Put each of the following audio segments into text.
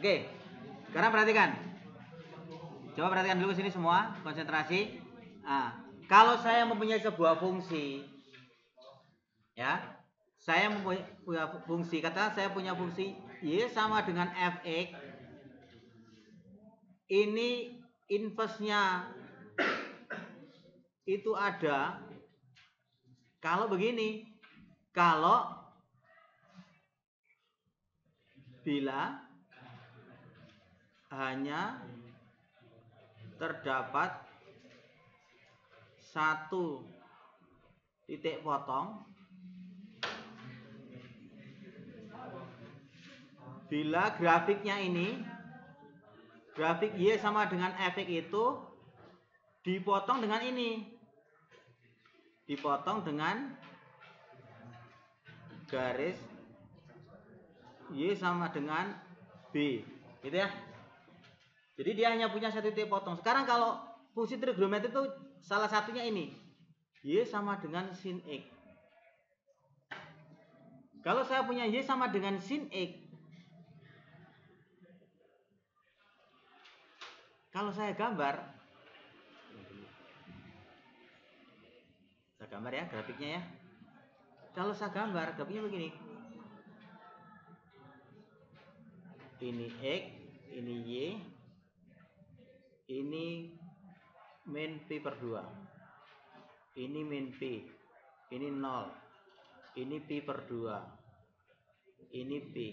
Oke. Sekarang perhatikan. Coba perhatikan dulu ke sini semua, konsentrasi. Nah, kalau saya mempunyai sebuah fungsi, ya, saya mempunyai fungsi, katakan saya punya fungsi y sama dengan fx. Ini inverse-nya itu ada kalau begini, kalau bila hanya terdapat satu titik potong bila grafiknya ini, grafik y sama dengan fx itu dipotong dengan ini, dipotong dengan garis y sama dengan b, gitu ya. Jadi dia hanya punya satu titik potong. Sekarang kalau fungsi trigonometri itu salah satunya ini, y sama dengan sin x. Kalau saya punya y sama dengan sin x, kalau saya gambar ya grafiknya ya. Kalau saya gambar grafiknya begini. Ini x, ini y, ini min pi per 2. Ini min pi. Ini 0. Ini pi per 2. Ini pi.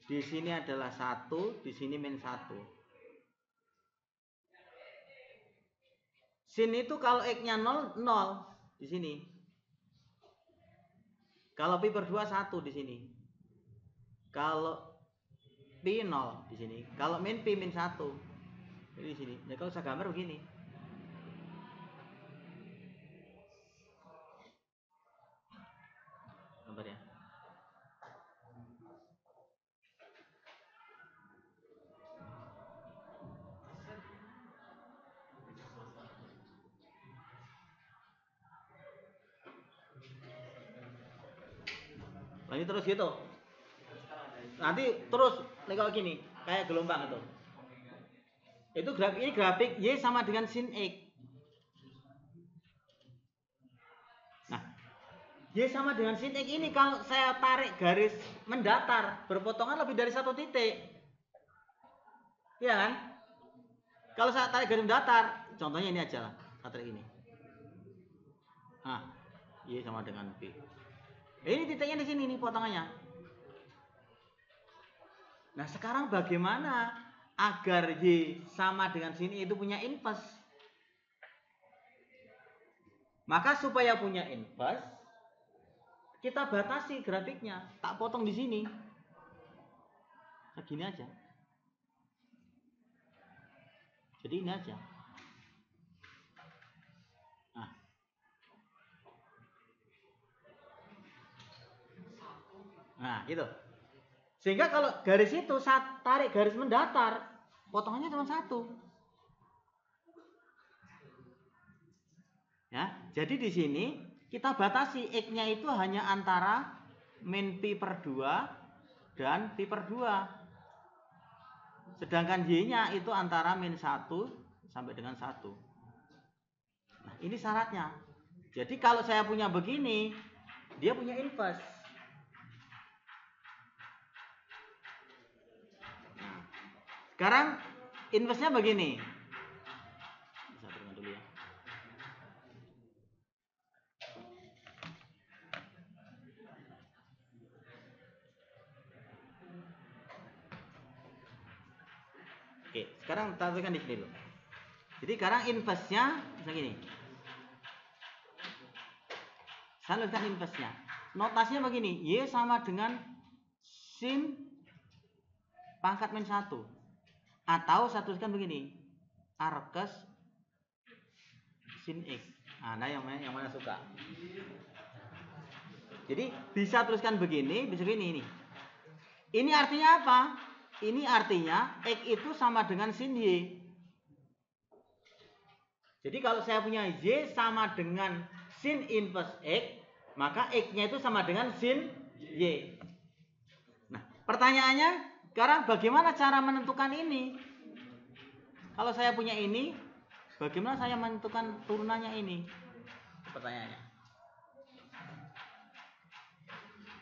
Di sini adalah 1, di sini min 1. Sin itu kalau x-nya 0, 0 di sini. Kalau pi per 2 1 di sini. Kalau pi 0 di sini. Kalau min pi min 1 di sini. Nah, kalau saya gambar begini. Gambar ya. Lanjut terus gitu. Nanti terus kalau gini, kayak gelombang itu. Itu grafik, ini grafik y sama dengan sin x. Nah, y sama dengan sin x ini kalau saya tarik garis mendatar, berpotongan lebih dari satu titik. Iya kan? Kalau saya tarik garis mendatar, contohnya ini aja lah, saya tarik ini. Nah, y sama dengan p. Ini titiknya di sini nih potongannya. Nah, sekarang bagaimana agar y sama dengan sini itu punya inverse? Maka supaya punya inverse, kita batasi grafiknya, tak potong di sini. Segini aja. Jadi ini aja. Nah, gitu. Sehingga kalau garis itu saat tarik garis mendatar, potongannya cuma satu. Ya, jadi di sini kita batasi x-nya itu hanya antara min pi per 2 dan pi per 2. Sedangkan y-nya itu antara min 1 sampai dengan 1. Nah, ini syaratnya. Jadi kalau saya punya begini, dia punya inverse. Nah, sekarang inverse-nya begini. Bisa turunkan dulu ya. Oke, sekarang kita tuliskan di sini dulu. Jadi sekarang inverse-nya begini. Saya tuliskan inverse-nya. Notasinya begini, y sama dengan sin pangkat min 1. Atau saya tuliskan begini, arcus sin x. Nah, yang mana suka. Jadi bisa tuliskan begini, bisa begini ini. Ini artinya apa? Ini artinya x itu sama dengan sin y. Jadi kalau saya punya y sama dengan sin inverse x, maka x-nya itu sama dengan sin y. Nah, Pertanyaannya, sekarang bagaimana cara menentukan ini? Kalau saya punya ini, bagaimana saya menentukan turunannya ini? Pertanyaannya.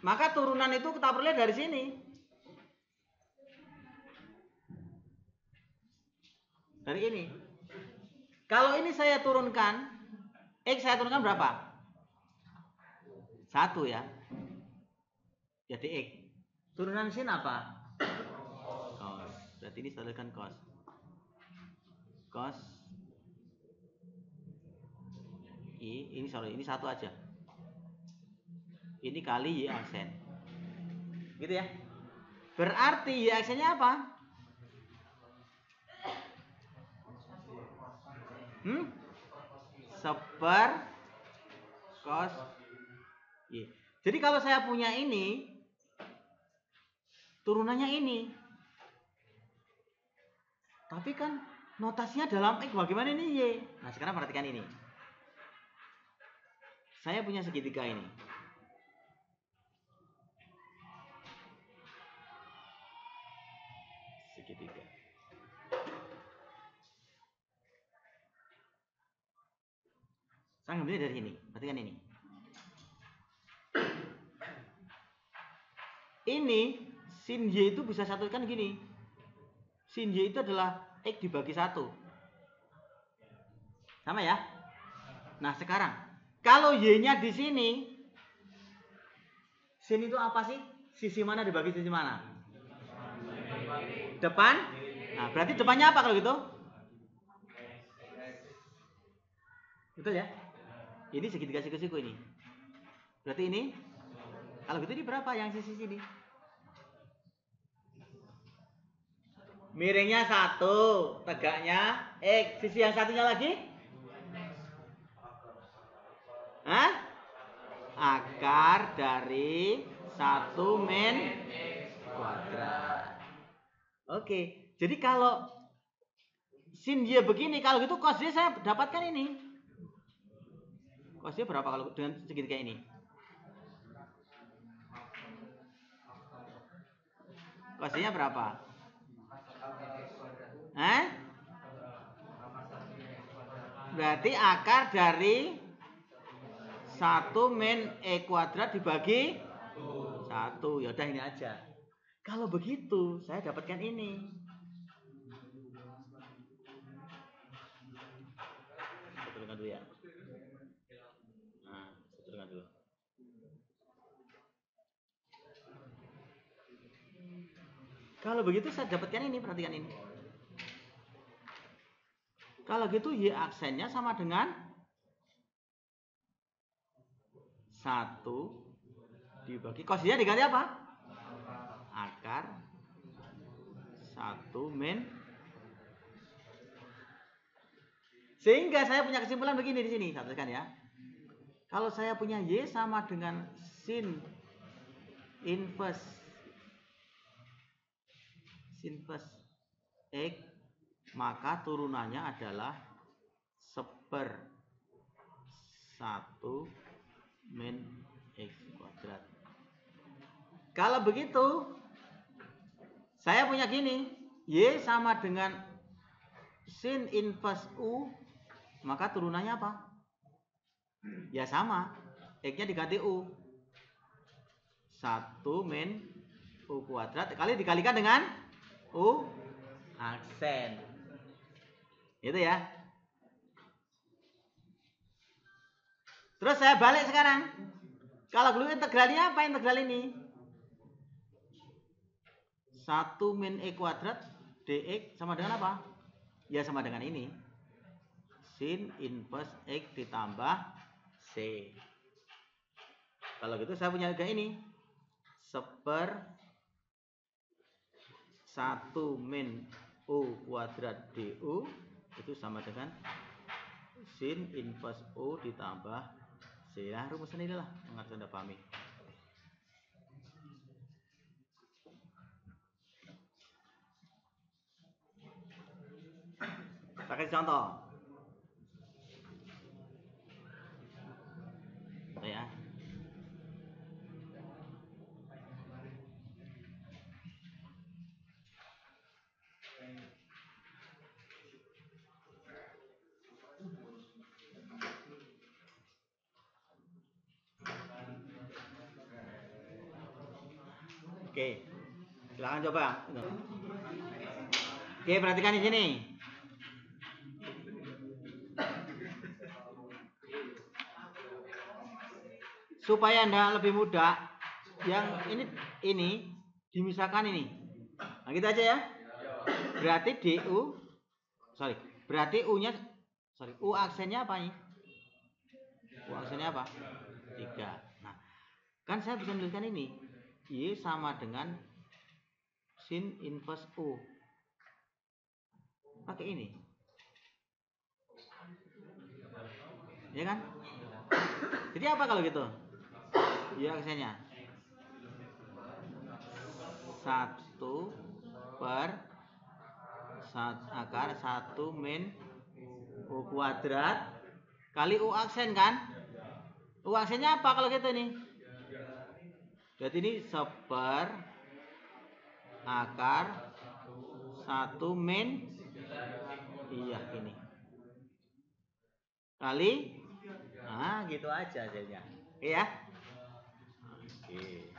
Maka turunan itu kita peroleh dari sini. Dari ini. Kalau ini saya turunkan, X saya turunkan berapa? 1 ya. Jadi X. Turunan sin apa? Cos. Berarti ini saya tuliskan cos. Cos I, ini 1 aja. Ini kali Y aksen. Gitu ya. Berarti Y aksennya apa? Seper cos Y. Jadi kalau saya punya ini, turunannya ini. Tapi kan notasinya dalam X, bagaimana ini Y? Nah sekarang perhatikan ini. Saya punya segitiga ini. Segitiga. Saya ngambilnya dari ini. Perhatikan ini. Ini sin Y itu bisa satukan gini. Sin Y itu adalah X dibagi 1. Sama ya? Nah sekarang, kalau Y-nya di sini, sin itu apa sih? Sisi mana dibagi sisi mana? Depan. Nah berarti depannya apa kalau gitu? Betul ya? Ini segitiga siku-siku ini. Berarti ini, kalau gitu ini berapa yang sisi sini? Miringnya 1, tegaknya X. Sisi yang satunya lagi? Hah? Akar dari 1 min kuadrat. Oke, jadi kalau sin Y begini, kalau gitu cos Y saya dapatkan ini. Cos Y berapa kalau dengan segitiga ini? Cos Y-nya berapa? Berarti akar dari 1 min E kuadrat dibagi 1. Ya udah ini aja. Kalau begitu, saya dapatkan ini. Saya turunkan dulu ya. Nah, saya turunkan dulu. Kalau begitu saya dapatkan ini, perhatikan ini. Kalau gitu Y aksennya sama dengan 1 dibagi cos Y diganti apa? Akar 1 min. Sehingga saya punya kesimpulan begini di sini, saksikan ya. Kalau saya punya Y sama dengan sin inverse X, maka turunannya adalah seper 1 min X kuadrat. Kalau begitu, saya punya gini, Y sama dengan sin inverse U, maka turunannya apa? Ya sama, X-nya diganti U. 1 min U kuadrat kali dikalikan dengan U aksen. Itu ya. Terus saya balik sekarang. Kalau dulu integralnya apa integral ini? 1 min E kuadrat dx sama dengan apa? Ya sama dengan ini. Sin inverse X ditambah C. Kalau gitu saya punya juga ini. Seper 1 min U kuadrat du itu sama dengan sin inverse U ditambah C. Nah rumusan ini lah yang harus Anda pahami. Kita kasih contoh. Ya. Oke, silakan coba. Oke, perhatikan di sini. Supaya Anda lebih mudah, yang ini dimisahkan ini. Nah, gitu aja ya. Berarti berarti U aksennya apa ini? U aksennya apa? 3. Nah, kan saya bisa menuliskan ini. Y sama dengan sin inverse U. Pakai ini. Ya kan? Jadi apa kalau gitu? Y aksennya 1/akar 1 min U kuadrat kali U aksen kan? U aksennya apa kalau gitu nih? Berarti ini 1/akar 1 min iya ini kali gitu aja hasilnya. Oke ya? Oke.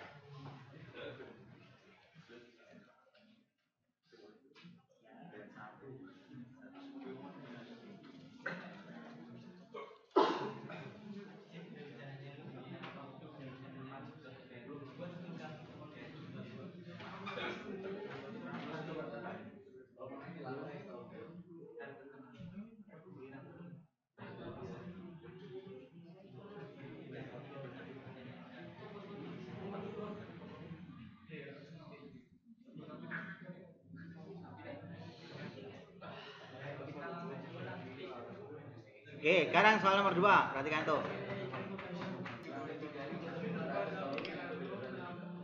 Oke, sekarang soal nomor 2. Perhatikan tuh.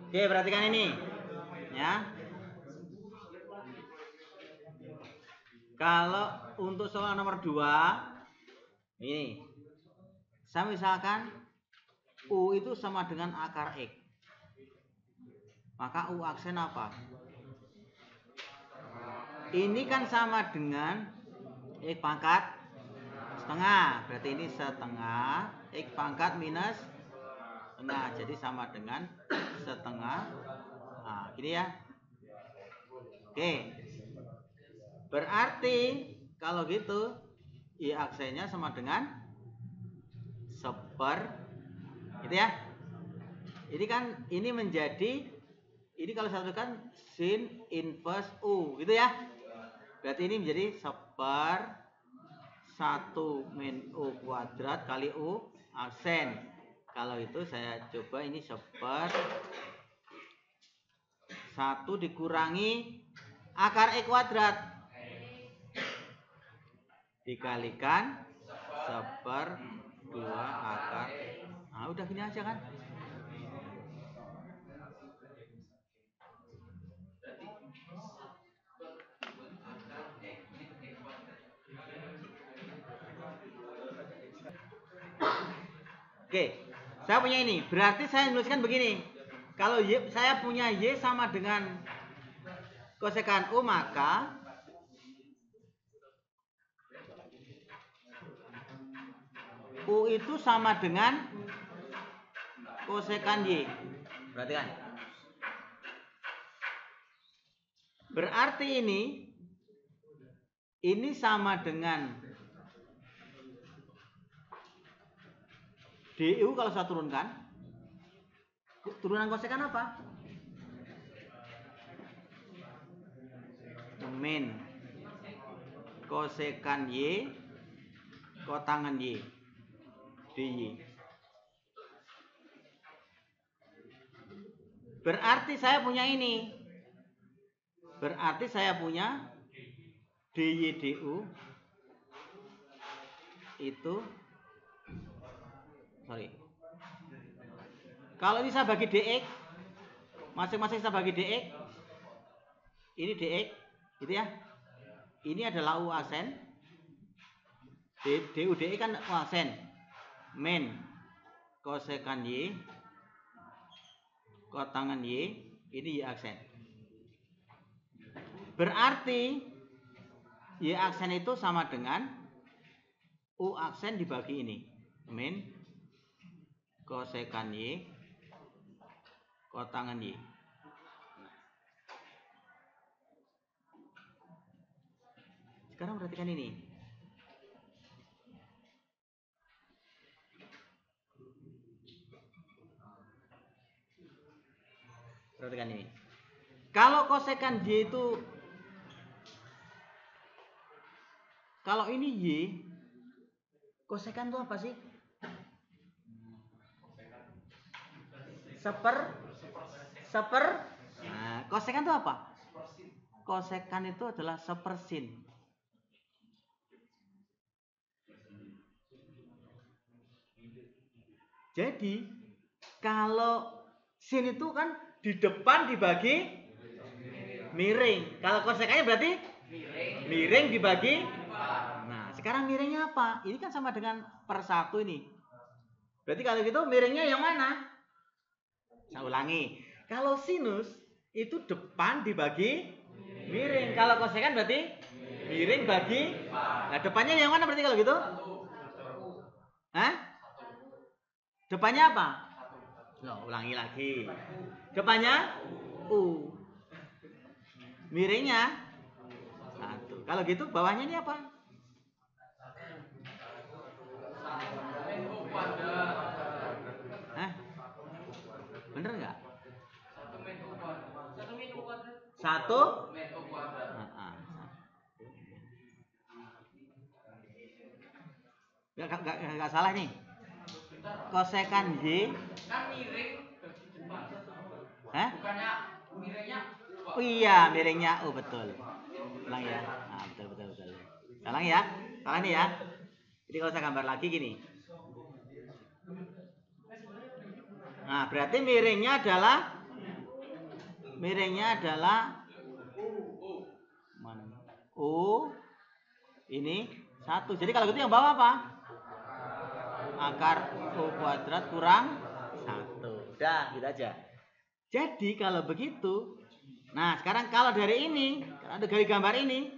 Oke, perhatikan ini. Ya. Kalau untuk soal nomor 2, ini. Saya misalkan U itu sama dengan akar X. Maka U aksen apa? Ini kan sama dengan X pangkat setengah. Berarti ini setengah X pangkat minus setengah. Jadi sama dengan setengah. Nah, gini ya. Oke. Berarti kalau gitu Y aksennya sama dengan 1/, gitu ya. Ini kan ini menjadi ini kalau satu kan sin inverse U, gitu ya. Berarti ini menjadi 1/1 min U kuadrat kali U aksen. Kalau itu saya coba ini 1 dikurangi akar E kuadrat dikalikan 1/2 akar. Nah, udah gini aja kan. Oke, saya punya ini. Berarti saya menuliskan begini. Kalau saya punya Y sama dengan kosekan U, maka U itu sama dengan kosekan Y. Perhatikan. Berarti ini sama dengan DU kalau saya turunkan. Turunan kosekan apa? Min kosekan Y kotangan Y dy. Berarti saya punya ini. Berarti saya punya dy du itu kalau ini saya bagi dx, masing-masing saya bagi dx, ini dx, gitu ya. Ini adalah U aksen, du dx kan U aksen, min kosekan Y kotangan Y, ini Y aksen. Berarti Y aksen itu sama dengan U aksen dibagi ini, min kosekan Y kotangan Y. sekarang perhatikan ini. Perhatikan ini. Kalau kosekan Y itu, kalau ini Y, kosekan itu apa sih? Seper. Nah, kosekan itu apa? Kosekan itu adalah sepersin. Jadi kalau sin itu kan di depan dibagi miring. Kalau kosekannya berarti miring dibagi. Nah, sekarang miringnya apa? Ini kan sama dengan per 1 ini. Berarti kalau gitu miringnya yang mana? Saya ulangi. Kalau sinus itu depan dibagi miring. Kalau kosekan berarti miring bagi. Nah, depannya yang mana berarti kalau gitu? Hah? Depannya apa? Loh, ulangi lagi. Depannya U. Miringnya 1. Kalau gitu bawahnya ini apa? Hah? Bener nggak? 1 Nggak salah nih. Kosekan Y kan miring bagi depan. Hah? Bukannya miringnya U. Oh iya, miringnya U, betul. Ulang ya. Nah, betul. Ulang ya. Salah nih ya. Jadi kalau saya gambar lagi gini. Nah, berarti miringnya adalah mana? U ini 1. Jadi kalau gitu yang bawah apa? Akar U kuadrat kurang 1. Udah, gitu aja. Jadi kalau begitu, nah sekarang kalau dari ini, ada dari gambar ini,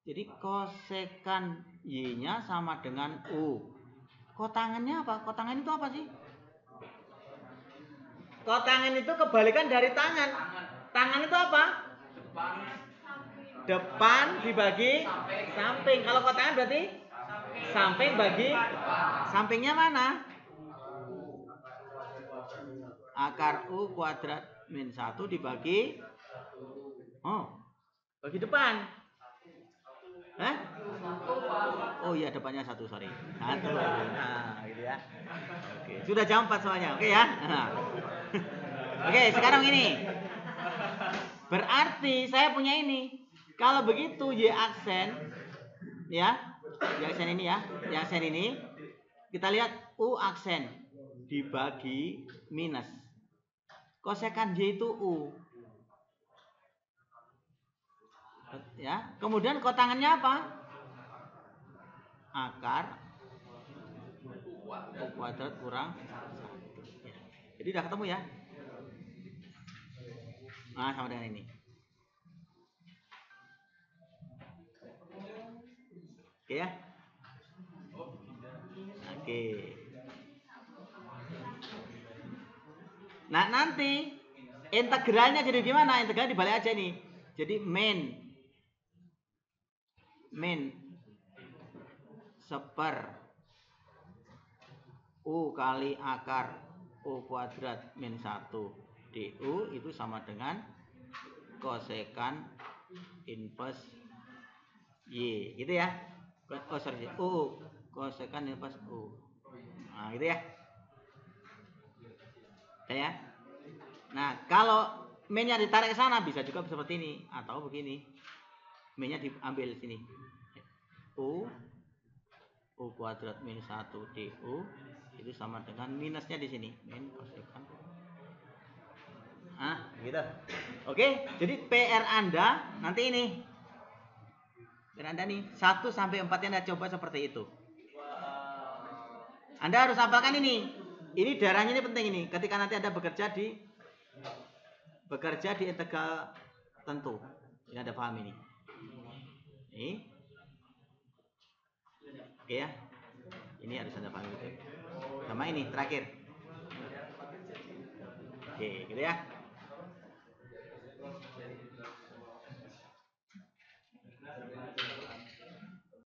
jadi kosekan Y-nya sama dengan U. Kotangannya apa? Kotangan itu apa sih? Kotangan itu kebalikan dari tangan. Tangan itu apa? Depan dibagi samping. Kalau kotangan berarti samping bagi sampingnya mana? Akar U kuadrat min 1 dibagi bagi depan. Hah? Oh iya, depannya 1, sorry. 1. Nah, gitu ya. Oke, sudah jam 4 soalnya. Oke ya. Nah. Oke, sekarang ini. Berarti saya punya ini. Kalau begitu Y aksen ya. Y aksen ini ya. Y aksen ini kita lihat U aksen dibagi minus. Kosekan Y itu U. Ya. Kemudian kotangannya apa? Akar U kuadrat kurang 1. Ya. Jadi udah ketemu ya. Nah, sama dengan ini. Oke ya. Oke. Nah, nanti integralnya jadi gimana? Integralnya dibalik aja nih. Jadi min seper U kali akar U kuadrat min 1 du itu sama dengan kosekan inverse Y, gitu ya. Oh sorry, U kosekan inverse U. Nah, gitu ya. Oke ya. Nah, kalau minnya ditarik ke sana bisa juga seperti ini atau begini. Minnya diambil sini. U kuadrat min 1 du itu sama dengan minusnya di sini. Min kosekan. Gitu. Oke, jadi PR Anda nanti ini. PR Anda nih 1 sampai 4 Anda coba seperti itu. Anda harus hafalkan ini. Ini darahnya ini penting ini. Ketika nanti Anda bekerja di integral tentu. Ini Anda paham ini. Ini. Oke ya. Ini harus Anda paham itu. Sama ini terakhir. Oke, gitu ya.